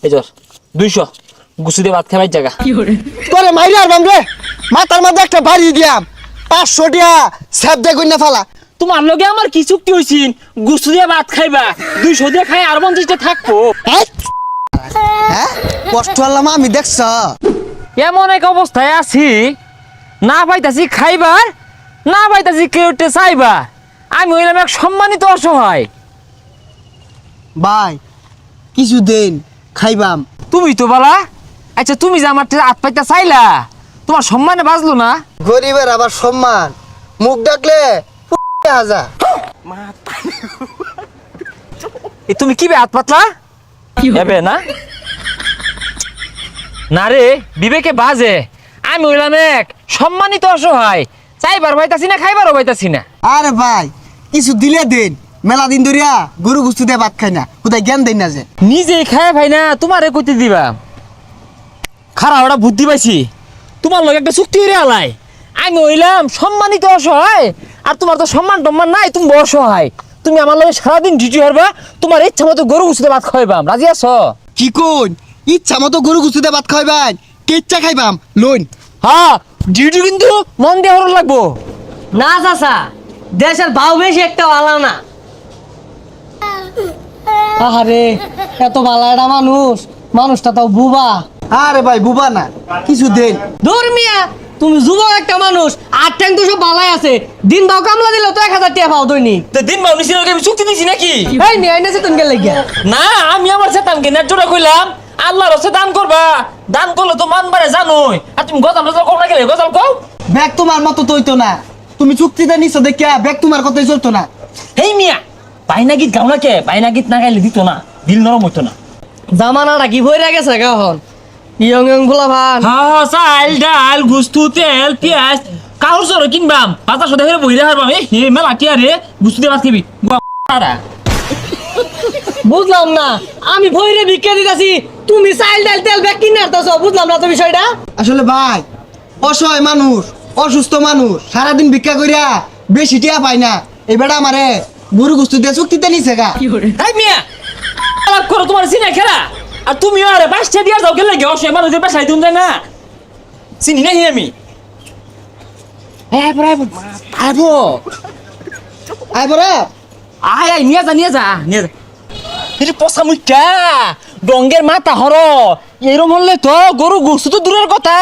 এই জর 200 গুছু দিয়ে ভাত খাবার জায়গা তোরে মাইরে আর বামরে মাথার মধ্যে একটা বাড়ি দিয়াম 500 টাকা সেভ দে কইনা ফালা। তোমার লগে আমার কি চুক্তি হইছিন গুছু দিয়ে ভাত খাইবা 200 দিয়ে খাই আর 50 টা থাকবো। হ্যাঁ কষ্ট হলাম আমি দেখছ এমন এক অবস্থায় আছি না পাইতাছি খাইবার না পাইতাছি কেউটে চাইবা আমি হইলাম এক সম্মানিত অসহায়। ভাই কিছু দিন খাইবাম। তুমি তো বলা আচ্ছা তুমি যে আমার হাত পাইতা চাইলা তোমার সম্মানে বাজলো না? গরিবের আবার সম্মান মুখ ডাকলে হাজা। তুমি কি বে হাত পাতলা এবে না না রে বিবেকে বাজে আমি হইলাম এক সম্মানিত অসহায় চাইবার পাইতাছি না খাইবারও পাইতাছি না। আরে ভাই কিছু দিলে দিন মেলা দিন ধরিয়া গরু গুস্তি দিয়ে ভাত খাই না কোথায় জ্ঞান দেন না যে নিজেই খায় ভাই না তোমারে কইতে দিবা খারাপ ওটা বুদ্ধি পাইছি তোমার লগে একটা চুক্তি হইরে আলাই আমি হইলাম সম্মানিত অসহায় আর তোমার তো সম্মান টম্মান নাই তুমি অসহায় তুমি আমার লগে সারাদিন ডিউটি করবা তোমার ইচ্ছা মতো গরু গুছিতে ভাত খাইবাম রাজি আছো? কি কোন ইচ্ছা মতো গরু গুস্তি দিয়ে ভাত খাইবাই কেচ্চা খাইবাম লোন। হ্যাঁ ডিউটি কিন্তু মন দিয়ে হরণ লাগবো। না চাচা দেশের ভাও বেশি একটা ভালো না। আরে এত ভালো একটা মানুষটা তাও বুবা। আরে ভাই বুবা না কিছু দেন। দূর মিয়া তুমি যুবক একটা মানুষ আর ট্যাং তো সব ভালাই আছে দিন ভাও কামলা দিলে তো 1000 টাকা পাও দৈনিক। তো দিন বাবু নিছি আমি চুক্তি দিছি নাকি? এই নিয়ে আইনাছে তুমি গেলে গিয়া না আমি আমার চেতাম কে নেটটা কইলাম আল্লাহর হচ্ছে দান করবা দান করলে তো মান বাড়ে জানোই আর তুমি গজাল গজাল কও না গেলে গজাল কও। ব্যাগ তোমার মতো তো হইতো না তুমি চুক্তিতে নিছো দেখিয়া ব্যাগ তোমার কথাই চলতো না। হেই মিয়া বাইনা গীত গাও না কে বাইনা গীত না গাইলে দিত না দিল নরম হইতো না। জামানাটা কি ভরে গেছে গা এখন ইয়ং ইয়ং ফুলা ভান। হ্যাঁ চাল ডাল গুস্তু তেল পেঁয়াজ কাউর সর কিনবাম 500 টাকা বইরা হারবাম এ হে মেলা কি আরে গুস্তু দিয়ে ভাত খাবি বুঝলাম না আমি ভইরে ভিক্ষা দিতাছি তুমি চাইল ডাল তেল ব্যাগ কিনে আনতাছ বুঝলাম না তো বিষয়টা। আসলে ভাই অসহায় মানুষ অসুস্থ মানুষ সারাদিন ভিক্ষা করিয়া বেশি টিয়া পায় না এই বেটা আমারে গরু গুস্তি দিয়ে চুক্তিতে নিছে গা। এই মিয়া আলাপ করো তোমার চিনা খেলা আর তুমি আরে 5 টাকা দিয়া যাও গেলে গেও সে মানুষের বাসায় দিন যায় না চিনি নাই আমি আইবো আয় বড় আয় আয় নিয়ে যা নিয়ে যা এটা পচা মুখটা ডঙ্গের মাথা হর এরম হলে তো গরু গুছু তো দূরের কথা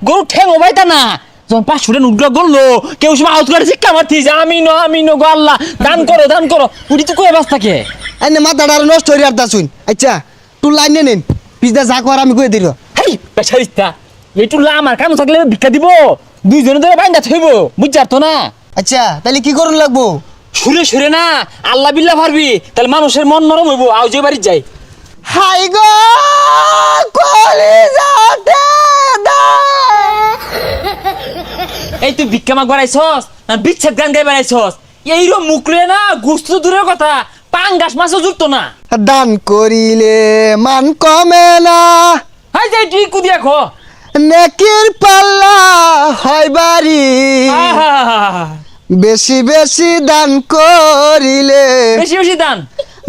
গরু ঠেং ওবাইতা না যখন 500 টাকা উঠলো গড়লো কেউ সময় আউট করে শিক্ষা মারতি যে আমি নো গো আল্লাহ দান করো উঠি তো কয়ে বাস থাকে এনে মাথাটা আর নষ্ট হয়ে আর শুন। আচ্ছা তুই লাইনে নেন পিছটা যা কর আমি কয়ে দিল। হেই পেশারিস্তা এইটু আমার কাম থাকলে ভিক্ষা দিব দুইজনে ধরে বাইন্দা থইব বুঝছার তো না। আচ্ছা তাহলে কি করুন লাগবো? সুরে না আল্লাহ বিল্লাহ পারবি তাহলে মানুষের মন নরম হইব আও যে বাড়ি যাই। হাই গো কলিজাতে দা এই তুই ভিক্ষা মাগ বাড়াইছস না বিচ্ছেদ গান গাই বাড়াইছস এইরকম মুখলে না গুস্ত দূরের কথা পাঙ্গাস মাছও জুটতো না। দান করিলে মান কমে না হাই যাই তুই কুদিয়া খো নেকির পাল্লা হয় বাড়ি বেশি বেশি দান করিলে বেশি বেশি দান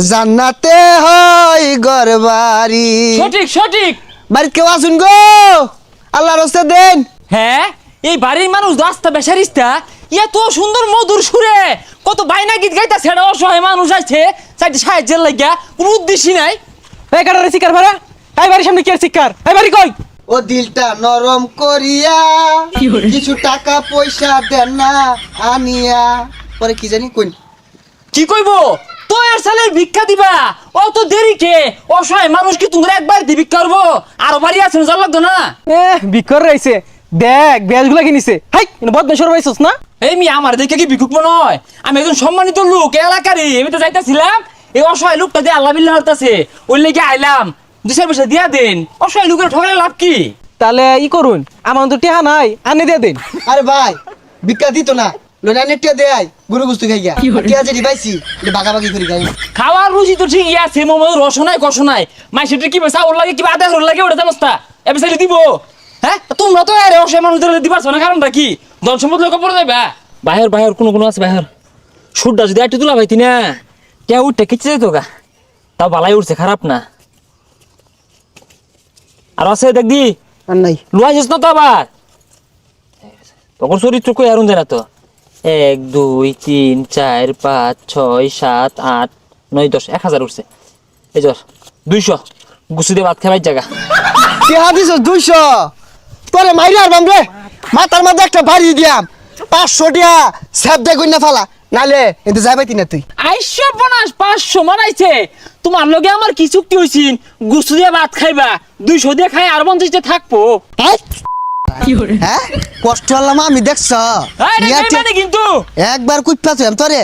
জান্নাতে হয় ঘর বাড়ি। সঠিক বাড়িতে কেউ আসুন গো আল্লাহর রাস্তা দেন। হ্যাঁ এই বাড়ির মানুষ রাস্তা বেসারিস্তা এত সুন্দর মধুর সুরে কত বাইনা গীত গাইতা ছেড়া অসহায় মানুষ আছে চাইতে সাহায্যের লাগিয়া কোনো উদ্দেশ্যই নাই। এই কাটারে শিকার ভাড়া এই বাড়ির সামনে কি আর শিকার এই বাড়ি কই ও দিলটা নরম করিয়া কিছু টাকা পয়সা দেন না আনিয়া পরে কি জানি কোন কি কইব তো এর সালে ভিক্ষা দিবা অত দেরি কে অসহায় মানুষ কি তোমরা একবার দি ভিক্ষা করবো আরো বাড়ি আছে না জাল লাগতো না। বিকর রইছে দেখ ব্যাজগুলা কিনিছে হাই বদমেশ্বর পাইছস না। এই মি আমার দেখে কি ভিক্ষুক মনে হয় আমি একজন সম্মানিত লোক এলাকারই আমি তো যাইতাছিলাম এই অসহায় লোকটা দিয়ে আল্লাহ বিল্লাহ হতাছে ওই লেগে আইলাম 2 পয়সা দিয়া দেন অসহায় লোকের ঠকালে লাভ কি? তাহলে ই করুন আমার তো টেহা নাই আনি দিয়ে দেন। আরে ভাই ভিক্ষা দিত না লোনা নেটিয়া দেয় গরু গুস্তু খাইয়া টিয়া যেটি পাইছি এটা বাগাবাগি করি খাই। খাওয়ার রুচি তো ঠিকই আছে মোমো রস নাই কষ নাই মাইসেটা কি চাউল লাগে কি আদা হল লাগে ওটা জানোস তা এবার চাইলে দিব হ্যাঁ তোমরা তো আরে অসহায় মানুষদের দিবার না কারণটা কি ধন সম্পদ লোক পড়ে যাইবা বাহির কোনো আছে বাহির সুরটা যদি একটু তুলা পাইতি না কে উঠতে খিচে যেত গা তাও বালাই উঠছে খারাপ না আর আছে দেখবি আর নাই লুয়া যাস না তো আবার তখন চরিত্র কই আরুন যায় না তো 1 2 3 4 5 6 7 8 9 10 1000 উঠছে এই ধর 200 গুছু দিয়ে ভাত খাবার জায়গা টিহা দিছ 200 তোরে মাইরে আরবাম রে মাথার মধ্যে একটা বাড়ি দিয়াম 500 টিয়া সেভ দে কইনা ফালা নালে এতে যাইবাইতি না তুই 550 মানাইছে তোমার লগে আমার কি চুক্তি হইছিন গুছু দিয়ে ভাত খাইবা 200 দিয়ে খাই আর 50 তে থাকবো হ্যাঁ কষ্ট হলাম আমি দেখছ এই রে, এই মানে কিন্তু একবার কুইপা তুই তোরে